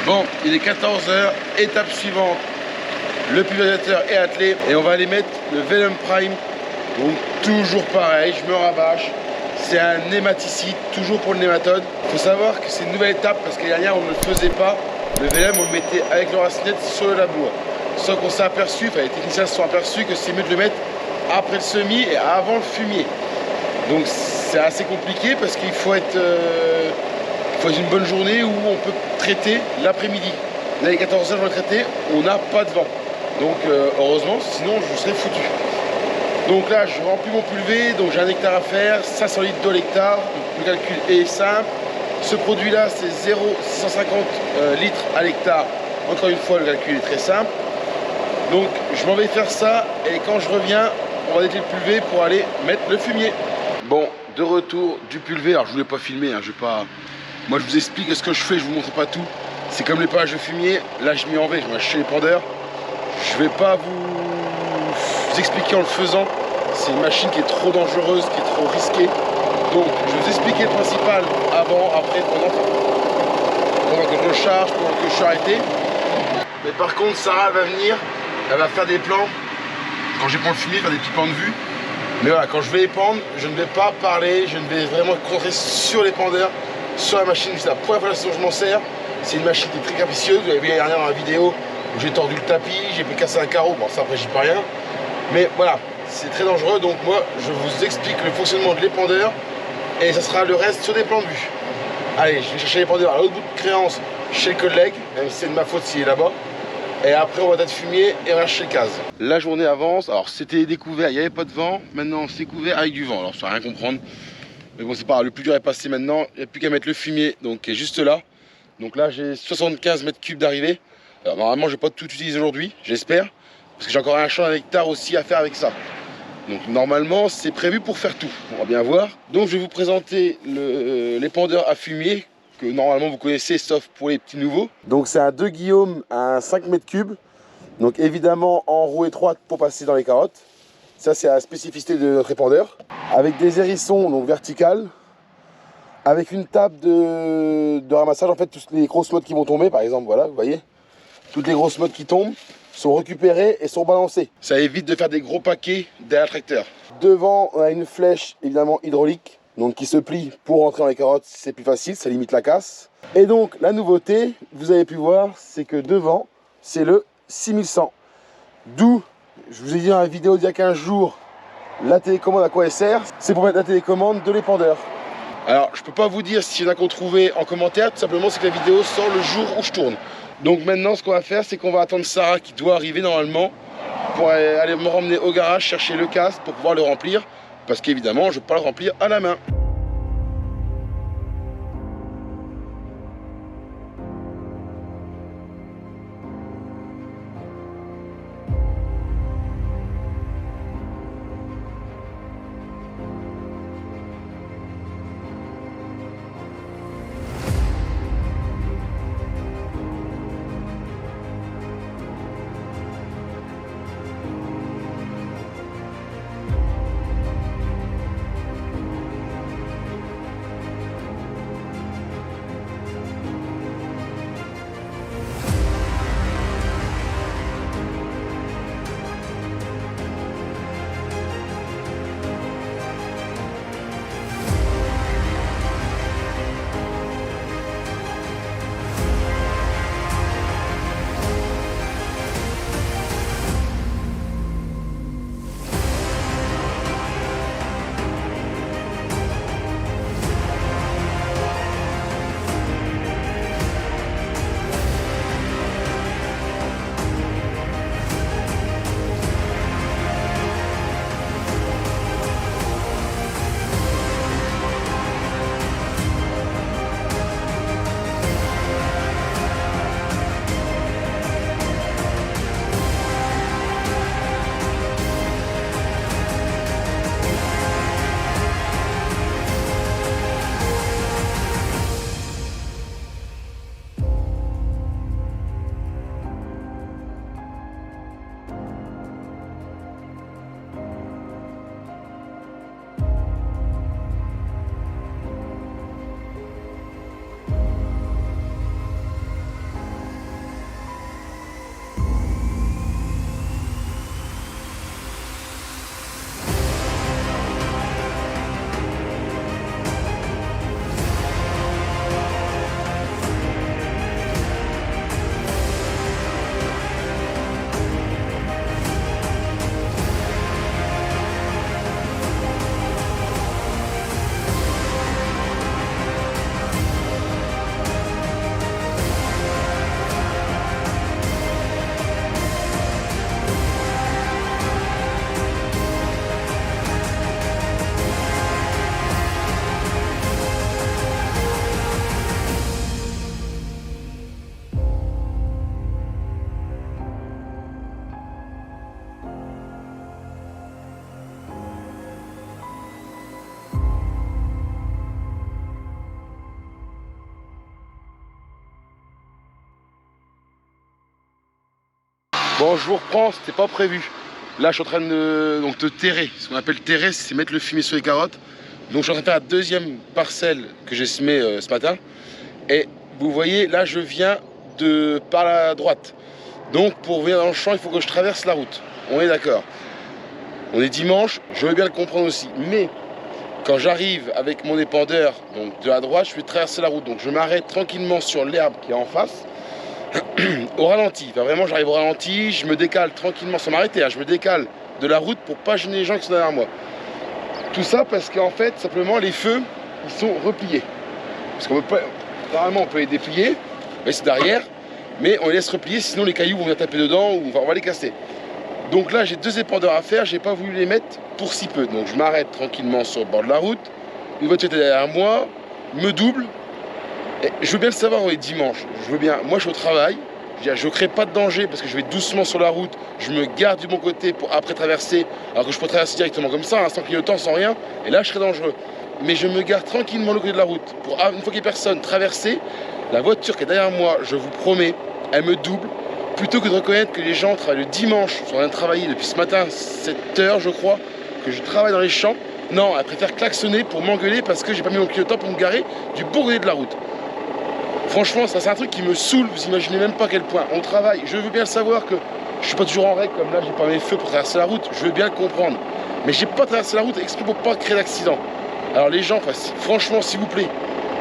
Bon, il est 14 h, étape suivante. Le pulvérisateur est attelé et on va aller mettre le Venom Prime. Donc toujours pareil, je me rabâche. C'est un nématicide, toujours pour le nématode. Il faut savoir que c'est une nouvelle étape parce que dernière on ne le faisait pas. Le Venom on le mettait avec le racinette sur le labour. Sauf qu'on s'est aperçu, enfin les techniciens se sont aperçus que c'est mieux de le mettre après le semis et avant le fumier. Donc c'est assez compliqué parce qu'il faut être une bonne journée où on peut traiter l'après-midi. Là il est 14 h, je vais le traiter, on n'a pas de vent. Donc heureusement, sinon je serais foutu. Donc là je remplis mon pulvé, donc j'ai un hectare à faire, 500 litres d'eau l'hectare, le calcul est simple. Ce produit là c'est 0,650 litres à l'hectare. Encore une fois le calcul est très simple. Donc je m'en vais faire ça et quand je reviens, on va détecter le pulvé pour aller mettre le fumier. Bon, de retour du pulvé, alors je voulais pas filmer, hein, je vais pas... Moi je vous explique ce que je fais, je vous montre pas tout. C'est comme les pages de fumier, là je m'y en vais, je vais acheter les pendeurs. Je vais pas vous expliquer en le faisant, c'est une machine qui est trop dangereuse, qui est trop risquée. Donc je vais vous expliquer le principal avant, après, pendant que je le charge, pendant que je suis arrêté. Mais par contre Sarah elle va venir, elle va faire des plans. Quand j'ai pour le fumier, faire des petits plans de vue. Mais voilà, quand je vais épandre, je ne vais pas parler, je ne vais vraiment me concentrer sur l'épandeur, sur la machine. C'est la première fois que je m'en sers. C'est une machine qui est très capricieuse. Vous avez vu l'année dernière dans la vidéo où j'ai tordu le tapis, j'ai pu casser un carreau. Bon, ça après, j'y peux rien. Mais voilà, c'est très dangereux. Donc, moi, je vous explique le fonctionnement de l'épandeur et ça sera le reste sur des plans de vue. Allez, je vais chercher l'épandeur à l'autre bout de créance chez le collègue, même si c'est de ma faute s'il est là-bas. Et après, on va être fumier et on va chercher le case. La journée avance. Alors, c'était découvert, il n'y avait pas de vent. Maintenant, c'est couvert avec du vent. Alors, ça ne va rien comprendre. Mais bon, c'est pas grave. Le plus dur est passé maintenant. Il n'y a plus qu'à mettre le fumier, donc qui est juste là. Donc là, j'ai 75 mètres cubes d'arrivée. Alors, normalement, je ne vais pas tout utiliser aujourd'hui, j'espère. Parce que j'ai encore un champ d'un hectare aussi à faire avec ça. Donc, normalement, c'est prévu pour faire tout. On va bien voir. Donc, je vais vous présenter l'épandeur à fumier, que normalement vous connaissez sauf pour les petits nouveaux. Donc c'est un 2 Guillaume à 5 mètres cubes. Donc évidemment en roue étroite pour passer dans les carottes. Ça c'est la spécificité de notre épandeur. Avec des hérissons donc verticales. Avec une table de ramassage. En fait toutes les grosses mottes qui vont tomber par exemple, voilà vous voyez. Toutes les grosses mottes qui tombent sont récupérées et sont balancées. Ça évite de faire des gros paquets derrière le tracteur. Devant on a une flèche évidemment hydraulique. Donc qui se plie pour rentrer dans les carottes, c'est plus facile, ça limite la casse. Et donc la nouveauté, vous avez pu voir, c'est que devant, c'est le 6100. D'où, je vous ai dit dans la vidéo d'il y a 15 jours, la télécommande à quoi elle sert. C'est pour mettre la télécommande de l'épandeur. Alors je peux pas vous dire s'il y en a qu'on trouvait en commentaire, tout simplement c'est que la vidéo sort le jour où je tourne. Donc maintenant ce qu'on va faire, c'est qu'on va attendre Sarah qui doit arriver normalement pour aller me ramener au garage, chercher le casque pour pouvoir le remplir. Parce qu'évidemment, je ne vais pas le remplir à la main. Bon, je vous reprends, c'était pas prévu. Là, je suis en train de terrer. Ce qu'on appelle terrer, c'est mettre le fumier sur les carottes. Donc, je suis en train de faire la deuxième parcelle que j'ai semée ce matin. Et vous voyez, là, je viens par la droite. Donc, pour venir dans le champ, il faut que je traverse la route. On est d'accord. On est dimanche, je veux bien le comprendre aussi. Mais quand j'arrive avec mon épandeur donc de la droite, je vais traverser la route. Donc, je m'arrête tranquillement sur l'herbe qui est en face. Au ralenti, enfin, vraiment j'arrive au ralenti, je me décale tranquillement sans m'arrêter, hein, je me décale de la route pour pas gêner les gens qui sont derrière moi. Tout ça parce qu'en fait, simplement, les feux, ils sont repliés. Parce qu'on peut pas, normalement on peut les déplier, mais c'est derrière, mais on les laisse replier, sinon les cailloux vont venir taper dedans ou on va les casser. Donc là, j'ai 2 épandeurs à faire, j'ai pas voulu les mettre pour si peu. Donc je m'arrête tranquillement sur le bord de la route, une voiture est derrière moi, me double. Et je veux bien le savoir, on est dimanche. Je veux bien. Moi, je suis au travail. Je ne crée pas de danger parce que je vais doucement sur la route. Je me garde du bon côté pour après traverser. Alors que je peux traverser directement comme ça, sans clignotant, sans rien. Et là, je serais dangereux. Mais je me garde tranquillement le côté de la route. Pour, une fois qu'il n'y a personne, traverser. La voiture qui est derrière moi, je vous promets, elle me double. Plutôt que de reconnaître que les gens travaillent le dimanche. Ils sont en train de travailler depuis ce matin, 7 h, je crois, que je travaille dans les champs. Non, elle préfère klaxonner pour m'engueuler parce que j'ai pas mis mon clignotant pour me garer du bon côté de la route. Franchement, ça c'est un truc qui me saoule, vous imaginez même pas à quel point. On travaille, je veux bien le savoir que je suis pas toujours en règle, comme là j'ai pas mes feux pour traverser la route, je veux bien le comprendre. Mais j'ai pas traversé la route exprès pour pas créer d'accident. Alors les gens, franchement s'il vous plaît,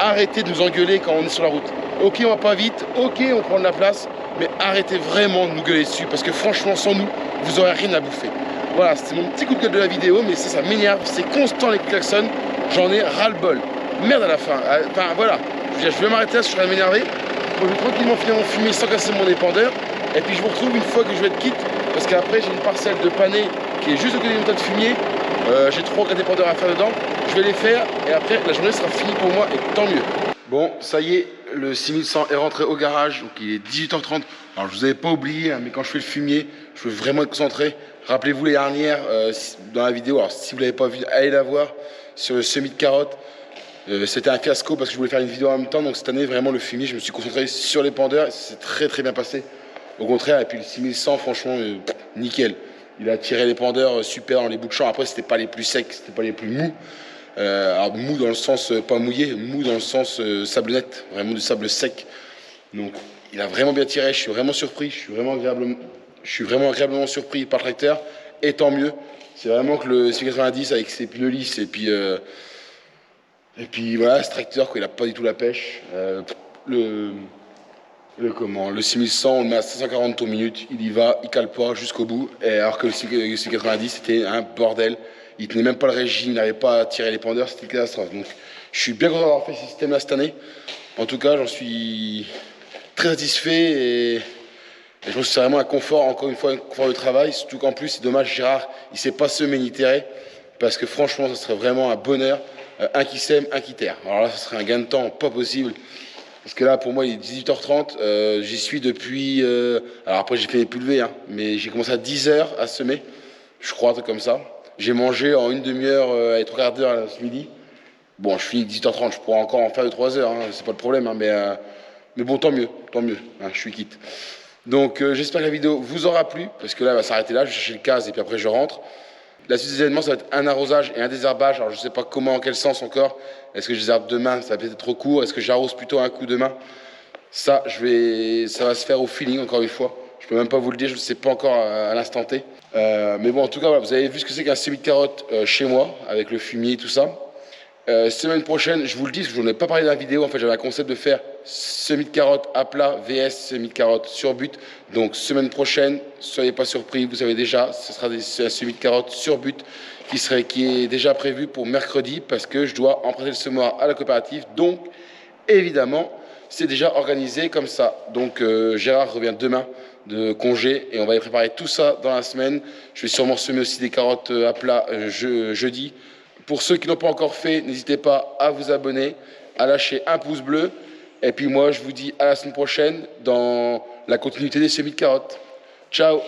arrêtez de nous engueuler quand on est sur la route. Ok, on va pas vite, ok, on prend de la place, mais arrêtez vraiment de nous gueuler dessus, parce que franchement sans nous, vous aurez rien à bouffer. Voilà, c'était mon petit coup de gueule de la vidéo, mais ça m'énerve, c'est constant les klaxons, j'en ai ras-le-bol. Merde à la fin, enfin voilà. Je vais m'arrêter là, je suis en train de m'énerver. Je vais tranquillement finir mon fumier sans casser mon épandeur. Et puis je vous retrouve une fois que je vais être quitte. Parce qu'après, j'ai une parcelle de panais qui est juste à côté du tas de fumier. J'ai 3 ou 4 épandeurs à faire dedans. Je vais les faire et après, la journée sera finie pour moi et tant mieux. Bon, ça y est, le 6100 est rentré au garage. Donc il est 18 h 30. Alors je vous avais pas oublié, hein, mais quand je fais le fumier, je veux vraiment être concentré. Rappelez-vous les dernières dans la vidéo. Alors si vous ne l'avez pas vu, allez la voir sur le semis de carottes. C'était un fiasco parce que je voulais faire une vidéo en même temps, donc cette année vraiment le fumier, je me suis concentré sur l'épandeur et c'est très bien passé. Au contraire, et puis le 6100 franchement nickel. Il a tiré l'épandeur super dans les bouts de champ. Après c'était pas les plus secs, c'était pas les plus mous. Alors mou dans le sens pas mouillé, mou dans le sens sable net, vraiment du sable sec. Donc il a vraiment bien tiré, je suis vraiment surpris, je suis vraiment agréablement surpris par le tracteur, et tant mieux. C'est vraiment que le 690 avec ses pneus lisses et puis voilà, ce tracteur, quoi, il n'a pas du tout la pêche. Le 6100, on le met à 540 tours minute, il y va, il cale pas jusqu'au bout. Et alors que le 690, c'était un bordel. Il tenait même pas le régime, il n'arrivait pas à tirer les pendeurs, c'était une catastrophe. Donc je suis bien content d'avoir fait ce système-là cette année. En tout cas, j'en suis très satisfait et je pense que c'est vraiment un confort, encore une fois, un confort de travail. Surtout qu'en plus, c'est dommage, Gérard, il ne s'est pas semé ni terré. Parce que franchement, ce serait vraiment un bonheur. Un qui sème, un qui terre. Alors là, ce serait un gain de temps pas possible. Parce que là, pour moi, il est 18 h 30. J'y suis depuis... alors après, j'ai fait les pulvées, hein, mais j'ai commencé à 10 h à semer. Je crois, un truc comme ça. J'ai mangé en une demi-heure et 3 quarts d'heure ce midi. Bon, je finis 18 h 30. Je pourrais encore en faire de 3 heures. Hein, c'est pas le problème. Hein, mais bon, tant mieux. Hein, je suis quitte. Donc, j'espère que la vidéo vous aura plu. Parce que là, elle va s'arrêter là. Je vais chercher le case et puis après, je rentre. La suite des événements, ça va être un arrosage et un désherbage. Alors, je ne sais pas comment, en quel sens encore. Est-ce que je désherbe demain? Ça va peut-être être trop court. Est-ce que j'arrose plutôt un coup demain? Ça va se faire au feeling, encore une fois. Je ne peux même pas vous le dire, je ne sais pas encore à l'instant T. Mais bon, en tout cas, voilà, vous avez vu ce que c'est qu'un semis de carottes chez moi, avec le fumier et tout ça. Semaine prochaine, je vous le dis, parce que je n'en ai pas parlé dans la vidéo. En fait, j'avais un concept de faire semis de carottes à plat vs semis de carottes sur but. Donc, semaine prochaine, soyez pas surpris, vous savez déjà, ce sera un semis de carottes sur but qui est déjà prévu pour mercredi parce que je dois emprunter le semoir à la coopérative. Donc, évidemment, c'est déjà organisé comme ça. Donc, Gérard revient demain de congé et on va y préparer tout ça dans la semaine. Je vais sûrement semer aussi des carottes à plat jeudi. Pour ceux qui n'ont pas encore fait, n'hésitez pas à vous abonner, à lâcher un pouce bleu. Et puis moi, je vous dis à la semaine prochaine dans la continuité des semis de carottes. Ciao!